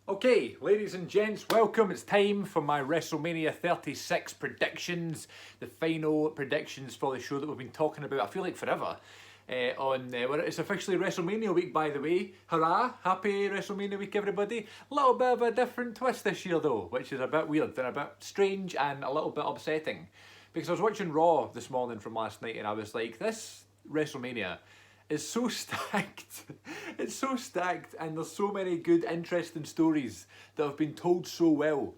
Okay, ladies and gents, welcome. It's time for my WrestleMania 36 predictions, the final predictions for the show that we've been talking about, I feel like forever. It's officially WrestleMania week, by the way. Hurrah! Happy WrestleMania week, everybody. A little bit of a different twist this year, though, which is a bit weird and a bit strange and a little bit upsetting. Because I was watching Raw this morning from last night and I was like, this WrestleMania is so stacked. It's so stacked and there's so many good, interesting stories that have been told so well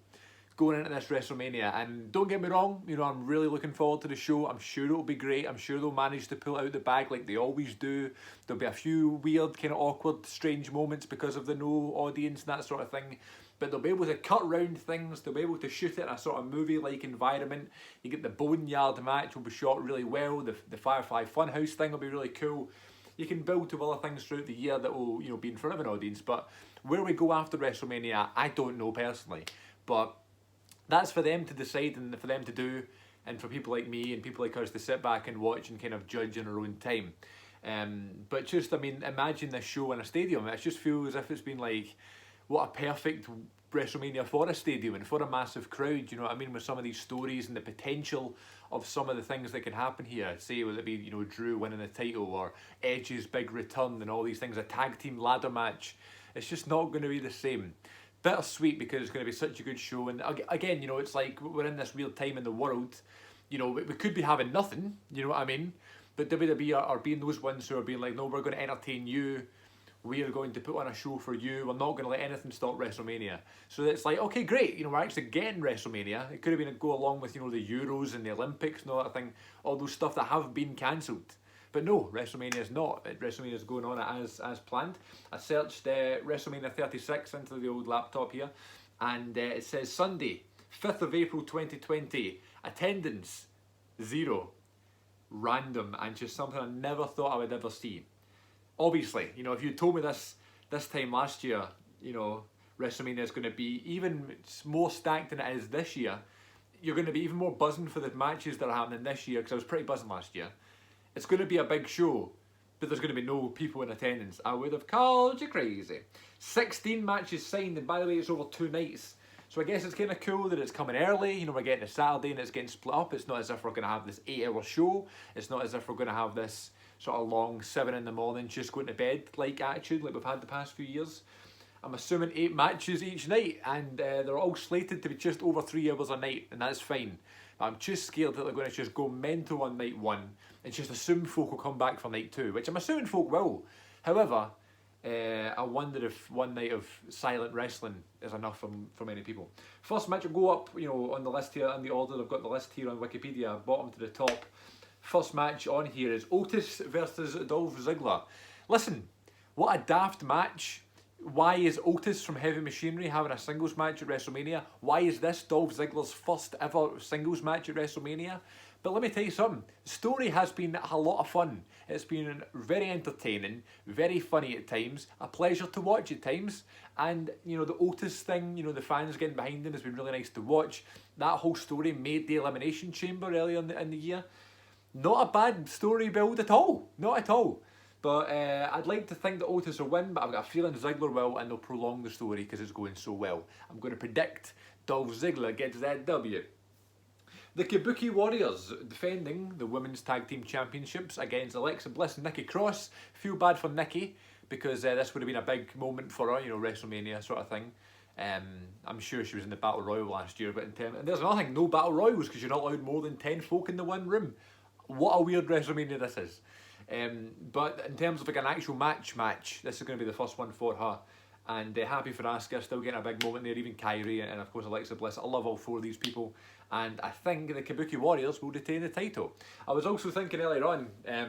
going into this WrestleMania. And don't get me wrong, I'm really looking forward to the show. I'm sure it'll be great. I'm sure they'll manage to pull it out the bag like they always do. There'll be a few weird, kind of awkward, strange moments because of the no audience and that sort of thing. But they'll be able to cut round things, they'll be able to shoot it in a sort of movie-like environment. You get the Boneyard match will be shot really well, the Firefly Funhouse thing will be really cool. You can build to other things throughout the year that will, be in front of an audience. But where we go after WrestleMania, I don't know personally. But that's for them to decide and for them to do, and for people like me and people like us to sit back and watch and kind of judge in our own time. But just, imagine this show in a stadium. It just feels as if it's been like, what a perfect WrestleMania for a stadium and for a massive crowd, with some of these stories and the potential of some of the things that can happen here. Say, whether it be, Drew winning the title or Edge's big return and all these things, a tag team ladder match. It's just not going to be the same. Bittersweet because it's going to be such a good show. And again, it's like we're in this weird time in the world. We could be having nothing, you know what I mean? But WWE are being those ones who are being like, no, we're going to entertain you. We are going to put on a show for you. We're not going to let anything stop WrestleMania. So it's like, okay, great. We're actually getting WrestleMania. It could have been a go along with, the Euros and the Olympics and all that thing. All those stuff that have been cancelled. But no, WrestleMania is not. WrestleMania is going on as planned. I searched WrestleMania 36 into the old laptop here. And it says Sunday, 5th of April 2020. Attendance, 0. Random. And just something I never thought I would ever see. Obviously, if you told me this time last year, WrestleMania is going to be even more stacked than it is this year, you're going to be even more buzzing for the matches that are happening this year, because I was pretty buzzing last year. It's going to be a big show, but there's going to be no people in attendance. I would have called you crazy. 16 matches signed, and by the way, it's over 2 nights. So I guess it's kind of cool that it's coming early. We're getting a Saturday and it's getting split up. It's not as if we're going to have this 8-hour show. It's not as if we're going to have this sort of long 7 in the morning, just going to bed like attitude like we've had the past few years. I'm assuming 8 matches each night, and they're all slated to be just over 3 hours a night, and that's fine. But I'm just scared that they're going to just go mental on night 1 and just assume folk will come back for night 2, which I'm assuming folk will. However, I wonder if one night of silent wrestling is enough for many people. First match will go up, on the list here in the order. I've got the list here on Wikipedia, bottom to the top. First match on here is Otis versus Dolph Ziggler. Listen, what a daft match. Why is Otis from Heavy Machinery having a singles match at WrestleMania? Why is this Dolph Ziggler's first ever singles match at WrestleMania? But let me tell you something, the story has been a lot of fun. It's been very entertaining, very funny at times, a pleasure to watch at times. And, the Otis thing, the fans getting behind him has been really nice to watch. That whole story made the Elimination Chamber earlier in the year. Not a bad story build at all, not at all. But I'd like to think that Otis will win, but I've got a feeling Ziggler will, and they'll prolong the story because it's going so well. I'm going to predict Dolph Ziggler gets that W. The Kabuki Warriors defending the Women's Tag Team Championships against Alexa Bliss and Nikki Cross. Feel bad for Nikki because this would have been a big moment for her, WrestleMania sort of thing. I'm sure she was in the Battle Royal last year, but and there's another thing, no Battle Royals because you're not allowed more than 10 folk in the one room. What a weird WrestleMania this is. But in terms of like an actual match, this is going to be the first one for her. And happy for Asuka, still getting a big moment there, even Kyrie and of course Alexa Bliss. I love all 4 of these people. And I think the Kabuki Warriors will retain the title. I was also thinking earlier on,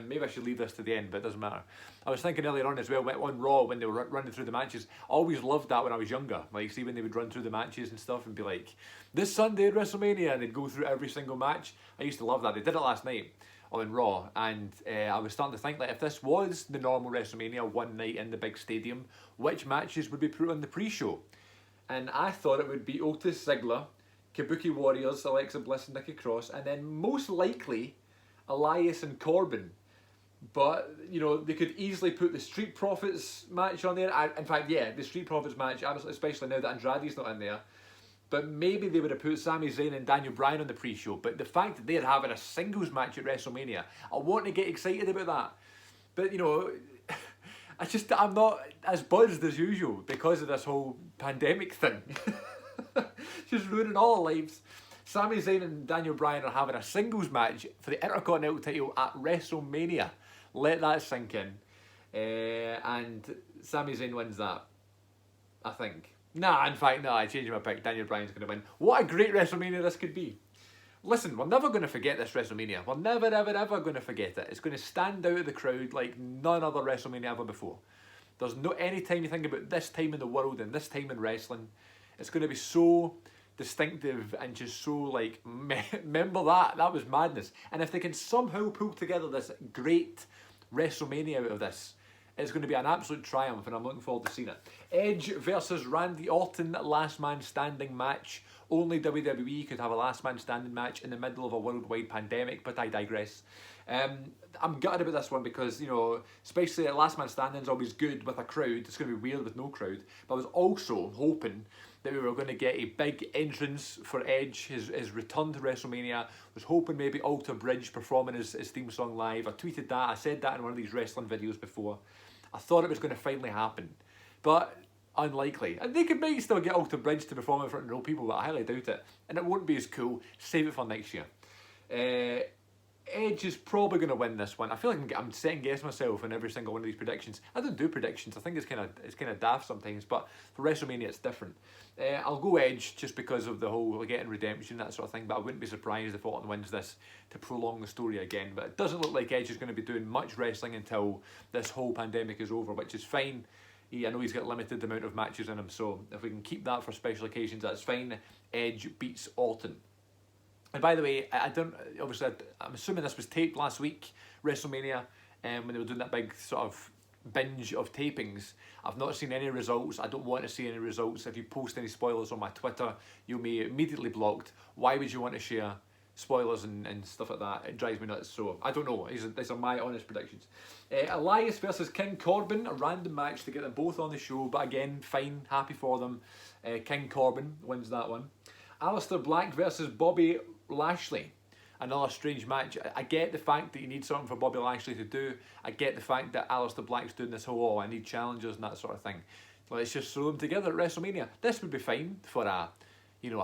maybe I should leave this to the end, but it doesn't matter. I was thinking earlier on as well, on Raw, when they were running through the matches. I always loved that when I was younger. Like, see when they would run through the matches and stuff and be like, this Sunday at WrestleMania, and they'd go through every single match. I used to love that. They did it last night on Raw, and I was starting to think that if this was the normal WrestleMania, one night in the big stadium, which matches would be put on the pre-show? And I thought it would be Otis Ziggler, Kabuki Warriors, Alexa Bliss and Nikki Cross, and then most likely Elias and Corbin. But, you know, they could easily put the Street Profits match on there. In fact, yeah, the Street Profits match, especially now that Andrade's not in there. But maybe they would have put Sami Zayn and Daniel Bryan on the pre-show. But the fact that they're having a singles match at WrestleMania, I want to get excited about that. But, you know, I'm not as buzzed as usual because of this whole pandemic thing. Just ruining all our lives. Sami Zayn and Daniel Bryan are having a singles match for the Intercontinental title at WrestleMania. Let that sink in. And Sami Zayn wins that, I think. Nah, in fact, no, I changed my pick. Daniel Bryan's going to win. What a great WrestleMania this could be. Listen, we're never going to forget this WrestleMania. We're never, ever, ever going to forget it. It's going to stand out of the crowd like none other WrestleMania ever before. There's no, any time you think about this time in the world and this time in wrestling, it's going to be so distinctive and just so like, remember that? That was madness. And if they can somehow pull together this great WrestleMania out of this, it's going to be an absolute triumph, and I'm looking forward to seeing it. Edge versus Randy Orton, last man standing match. Only WWE could have a last man standing match in the middle of a worldwide pandemic, but I digress. I'm gutted about this one because, you know, especially a last man standing is always good with a crowd. It's going to be weird with no crowd. But I was also hoping that we were going to get a big entrance for Edge, his return to WrestleMania. I was hoping maybe Alter Bridge performing his theme song live. I tweeted that, I said that in one of these wrestling videos before. I thought it was going to finally happen, but unlikely. And they might still get Alter Bridge to perform in front of real people, but I highly doubt it. And it won't be as cool. Save it for next year. Edge is probably going to win this one. I feel like I'm second guessing myself in every single one of these predictions. I don't do predictions. I think it's kind of daft sometimes, but for WrestleMania it's different. I'll go Edge just because of the whole getting redemption, that sort of thing, but I wouldn't be surprised if Orton wins this to prolong the story again. But it doesn't look like Edge is going to be doing much wrestling until this whole pandemic is over, which is fine. I know he's got a limited amount of matches in him, so if we can keep that for special occasions, that's fine. Edge beats Orton. And by the way, I'm assuming this was taped last week, WrestleMania, when they were doing that big sort of binge of tapings. I've not seen any results. I don't want to see any results. If you post any spoilers on my Twitter, you'll be immediately blocked. Why would you want to share spoilers and stuff like that? It drives me nuts. So I don't know. These are my honest predictions. Elias versus Ken Corbin, a random match to get them both on the show, but again, fine, happy for them. King Corbin wins that one. Alister Black versus Bobby Lashley. Another strange match. I get the fact that you need something for Bobby Lashley to do. I get the fact that Alister Black's doing this whole, I need challengers and that sort of thing. Let's just throw them together at WrestleMania. This would be fine for a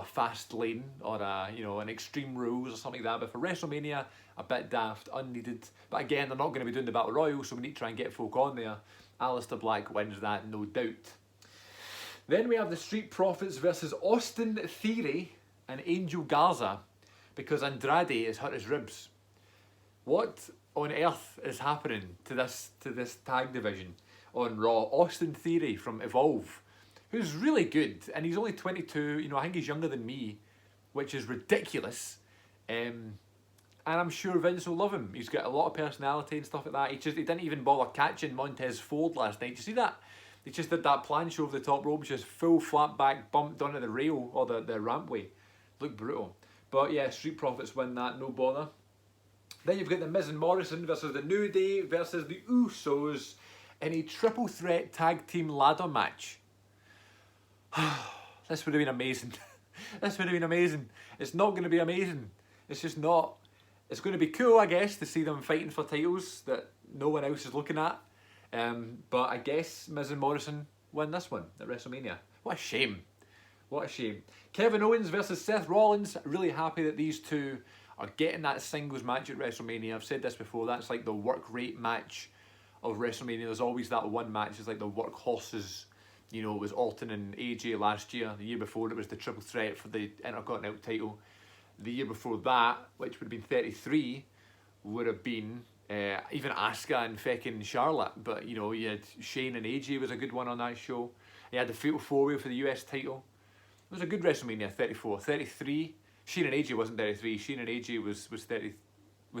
fast lane or an Extreme Rules or something like that. But for WrestleMania, a bit daft, unneeded. But again, they're not going to be doing the Battle Royal, so we need to try and get folk on there. Alister Black wins that, no doubt. Then we have the Street Profits versus Austin Theory and Angel Garza, because Andrade has hurt his ribs. What on earth is happening to this tag division on Raw? Austin Theory from Evolve, who's really good, and he's only 22. I think he's younger than me, which is ridiculous. And I'm sure Vince will love him. He's got a lot of personality and stuff like that. He didn't even bother catching Montez Ford last night. Did you see that? He just did that planche over the top rope, just full flat back bumped onto the rail or the rampway. Looked brutal. But yeah, Street Profits win that, no bother. Then you've got the Miz and Morrison versus the New Day versus the Usos in a triple threat tag team ladder match. This would have been amazing. This would have been amazing. It's not going to be amazing. It's just not. It's going to be cool, I guess, to see them fighting for titles that no one else is looking at. But I guess Miz and Morrison win this one at WrestleMania. What a shame. What a shame. Kevin Owens versus Seth Rollins. Really happy that these two are getting that singles match at WrestleMania. I've said this before, that's like the work rate match of WrestleMania. There's always that one match, it's like the workhorses. It was Orton and AJ last year. The year before it was the triple threat for the Intercontinental title. The year before that, which would have been 33, would have been even Asuka and feckin' Charlotte. But, you had Shane and AJ was a good one on that show. You had the Fatal 4-Way for the US title. It was a good WrestleMania, 34. 33, Shane and AJ wasn't 33, Shane and AJ was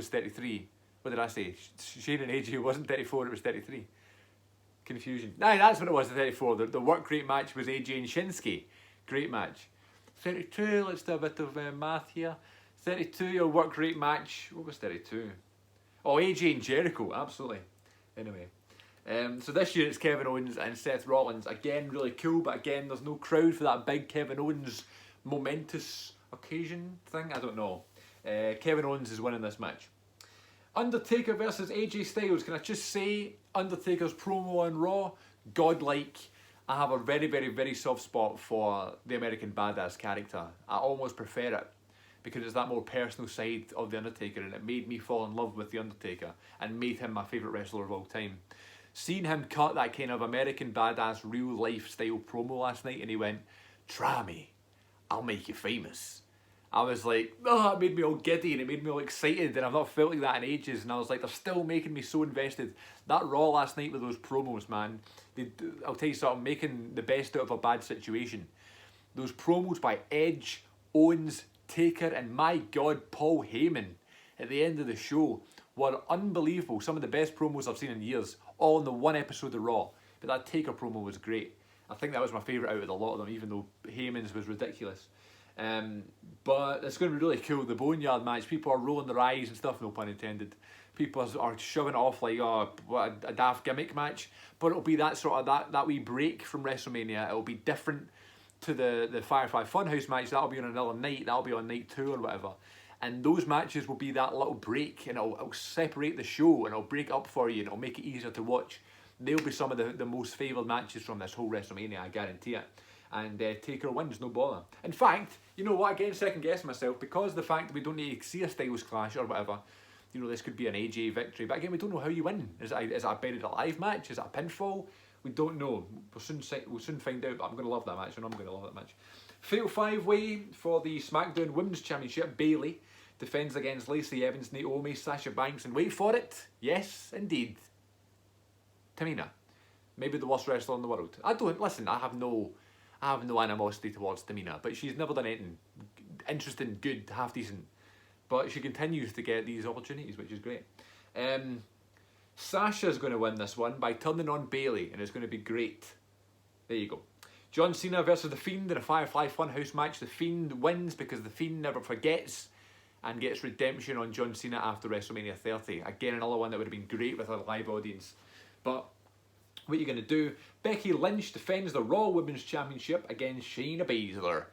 33. What did I say? Shane and AJ wasn't 34, it was 33. Confusion. Nah, that's what it was, the 34. The work rate match was AJ and Shinsuke. Great match. 32, let's do a bit of math here. 32, your work rate match. What was 32? Oh, AJ and Jericho, absolutely. Anyway. So this year it's Kevin Owens and Seth Rollins. Again, really cool, but again, there's no crowd for that big Kevin Owens momentous occasion thing. I don't know. Kevin Owens is winning this match. Undertaker versus AJ Styles. Can I just say, Undertaker's promo on Raw, godlike. I have a very, very, very soft spot for the American Badass character. I almost prefer it because it's that more personal side of the Undertaker, and it made me fall in love with the Undertaker and made him my favourite wrestler of all time. Seeing him cut that kind of American Badass real life style promo last night, and he went, "Try me, I'll make you famous." I was like, oh, it made me all giddy and it made me all excited, and I've not felt like that in ages, and I was like, they're still making me so invested. That Raw last night with those promos, man, I'll tell you something, making the best out of a bad situation. Those promos by Edge, Owens, Taker, and my God, Paul Heyman at the end of the show were unbelievable. Some of the best promos I've seen in years, all in the one episode of Raw. But that Taker promo was great. I think that was my favourite out of a lot of them, even though Heyman's was ridiculous. But it's going to be really cool. The Boneyard match, people are rolling their eyes and stuff, no pun intended. People are shoving it off like, oh, what a daft gimmick match. But it'll be that sort of, that wee break from WrestleMania. It'll be different to the Firefly Funhouse match. That'll be on another night. That'll be on night 2 or whatever. And those matches will be that little break, and it'll separate the show, and it'll break up for you, and it'll make it easier to watch. They'll be some of the most favoured matches from this whole WrestleMania, I guarantee it. And Taker wins, no bother. In fact, you know what, again, second guessing myself, because the fact that we don't need to see a Styles clash or whatever, you know, this could be an AJ victory, but again, we don't know how you win. Is it a buried alive match? Is it a pinfall? We don't know. We'll soon find out, but I'm going to love that match, and I'm going to love that match. Fatal 5-way for the SmackDown Women's Championship. Bayley defends against Lacey Evans, Naomi, Sasha Banks, and wait for it, yes, indeed, Tamina. Maybe the worst wrestler in the world. I have no animosity towards Tamina, but she's never done anything interesting, good, half decent. But she continues to get these opportunities, which is great. Sasha's going to win this one by turning on Bayley, and it's going to be great. There you go. John Cena versus The Fiend in a Firefly Funhouse match. The Fiend wins because The Fiend never forgets and gets redemption on John Cena after WrestleMania 30. Again, another one that would have been great with a live audience. But what are you going to do? Becky Lynch defends the Raw Women's Championship against Shayna Baszler.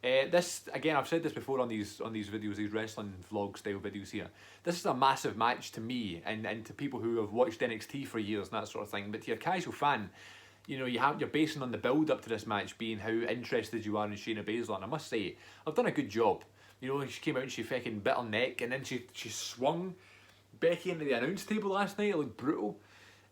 This, again, I've said this before on these videos, these wrestling vlog style videos here. This is a massive match to me and to people who have watched NXT for years and that sort of thing. But to your casual fan, you know, you're basing on the build up to this match being how interested you are in Shayna Baszler. And I must say, I've done a good job. You know, she came out and she fucking bit her neck, and then she swung Becky into the announce table last night. It looked brutal.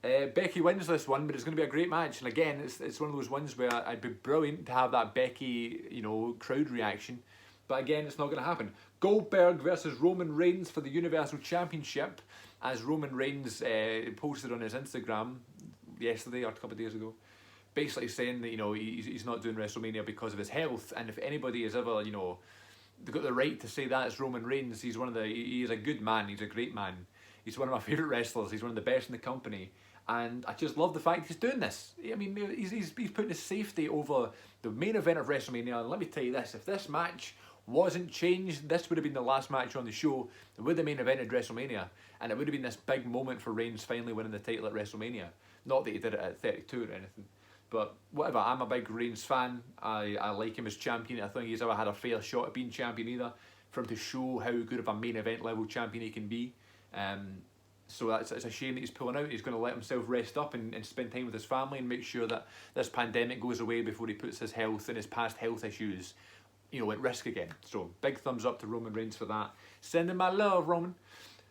Becky wins this one, but it's going to be a great match. And again, it's one of those ones where it'd be brilliant to have that Becky, you know, crowd reaction. But again, it's not going to happen. Goldberg versus Roman Reigns for the Universal Championship, as Roman Reigns posted on his Instagram yesterday or a couple of days ago, basically saying that, you know, he's not doing WrestleMania because of his health. And if anybody is ever, you know, they've got the right to say that, it's Roman Reigns. He is a good man. He's a great man. He's one of my favourite wrestlers. He's one of the best in the company. And I just love the fact he's doing this. I mean, he's putting his safety over the main event of WrestleMania. And let me tell you this, if this match wasn't changed, this would have been the last match on the show with the main event at WrestleMania. And it would have been this big moment for Reigns finally winning the title at WrestleMania. Not that he did it at 32 or anything. But whatever, I'm a big Reigns fan. I like him as champion. I think he's ever had a fair shot at being champion either. For him to show how good of a main event level champion he can be. So it's a shame that he's pulling out. He's going to let himself rest up and spend time with his family and make sure that this pandemic goes away before he puts his health and his past health issues, you know, at risk again. So big thumbs up to Roman Reigns for that. Sending my love, Roman.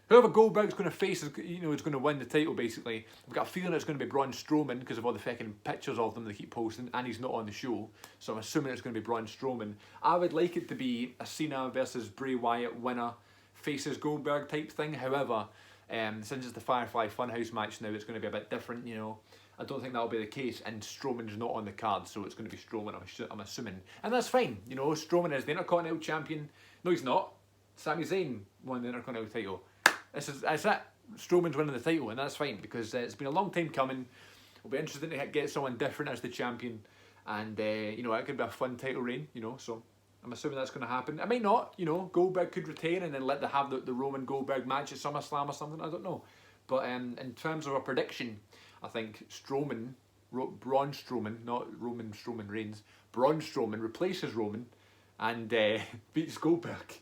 Whoever Goldberg's going to face is, you know, is going to win the title, basically. I've got a feeling it's going to be Braun Strowman because of all the fucking pictures of them they keep posting, and he's not on the show, so I'm assuming it's going to be Braun Strowman. I would like it to be a Cena versus Bray Wyatt winner faces Goldberg type thing. However, since it's the Firefly Funhouse match now, it's going to be a bit different, you know. I don't think that'll be the case, and Strowman's not on the card, so it's going to be Strowman, I'm assuming. And that's fine, you know, Strowman is the Intercontinental Champion. No, he's not. Sami Zayn won the Intercontinental title. That's it. Strowman's winning the title, and that's fine, because it's been a long time coming. It'll be interesting to get someone different as the champion, and, you know, it could be a fun title reign, you know, so I'm assuming that's going to happen. It might not, you know, Goldberg could retain and then let them have the Roman Goldberg match at SummerSlam or something, I don't know. But in terms of a prediction, I think Braun Strowman, not Roman Strowman Reigns, Braun Strowman replaces Roman and beats Goldberg.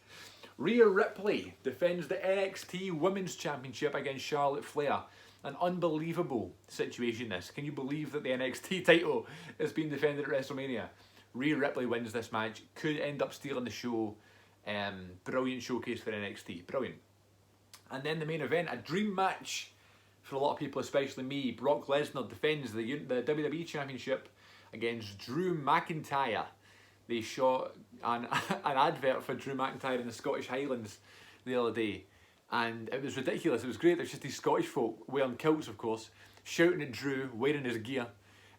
Rhea Ripley defends the NXT Women's Championship against Charlotte Flair. An unbelievable situation this. Can you believe that the NXT title is being defended at WrestleMania? Rhea Ripley wins this match, could end up stealing the show. Brilliant showcase for NXT, brilliant. And then the main event, a dream match for a lot of people, especially me. Brock Lesnar defends the WWE Championship against Drew McIntyre. They shot an advert for Drew McIntyre in the Scottish Highlands the other day, and it was ridiculous. It was great. There's just these Scottish folk wearing kilts, of course, shouting at Drew, wearing his gear,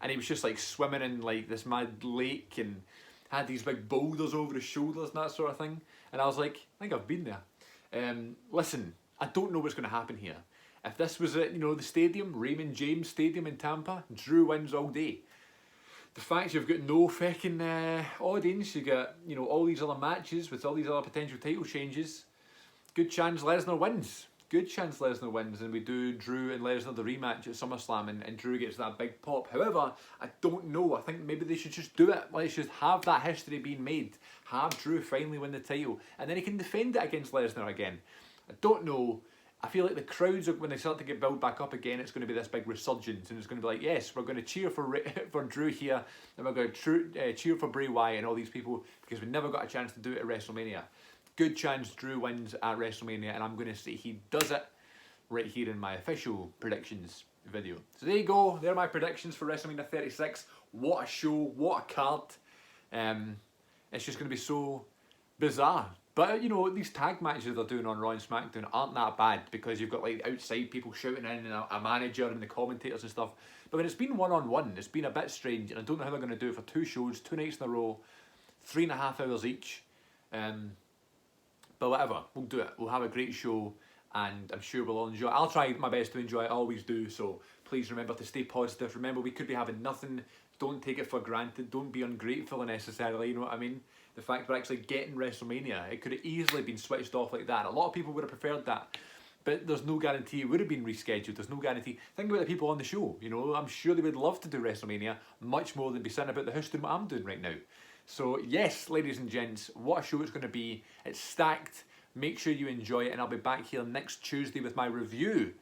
and he was just like swimming in like this mad lake and had these big boulders over his shoulders and that sort of thing. And I was like, I think I've been there. Listen, I don't know what's going to happen here. If this was at, you know, the stadium, Raymond James Stadium in Tampa, Drew wins all day. The fact you've got no fucking audience, you got, you know, all these other matches with all these other potential title changes, good chance Lesnar wins. Good chance Lesnar wins, and we do Drew and Lesnar the rematch at SummerSlam, and Drew gets that big pop. However, I don't know. I think maybe they should just do it. Let's just have that history being made. Have Drew finally win the title, and then he can defend it against Lesnar again. I don't know. I feel like the crowds, when they start to get built back up again, it's going to be this big resurgence, and it's going to be like, yes, we're going to cheer for Drew here, and we're going to cheer for Bray Wyatt and all these people, because we never got a chance to do it at WrestleMania. Good chance Drew wins at WrestleMania, and I'm going to say he does it right here in my official predictions video. So there you go. There are my predictions for WrestleMania 36. What a show. What a card. It's just going to be so bizarre. But, you know, these tag matches they're doing on Raw and SmackDown aren't that bad, because you've got like outside people shouting in and a manager and the commentators and stuff. But when it's been one-on-one, it's been a bit strange, and I don't know how they're going to do it for 2 shows, 2 nights in a row, 3.5 hours each. But whatever, we'll do it. We'll have a great show, and I'm sure we'll all enjoy it. I'll try my best to enjoy it, I always do. So please remember to stay positive. Remember, we could be having nothing. Don't take it for granted. Don't be ungrateful necessarily, you know what I mean? The fact we're actually getting WrestleMania, it could have easily been switched off like that. A lot of people would have preferred that. But there's no guarantee it would have been rescheduled. There's no guarantee. Think about the people on the show, you know. I'm sure they would love to do WrestleMania much more than be sitting about the house doing what I'm doing right now. So yes, ladies and gents, what a show it's going to be. It's stacked. Make sure you enjoy it, and I'll be back here next Tuesday with my review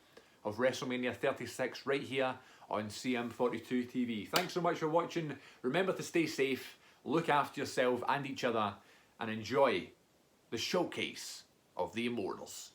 of WrestleMania 36 right here on Cm42TV. Thanks so much for watching. Remember to stay safe, look after yourself and each other, and enjoy the showcase of the Immortals.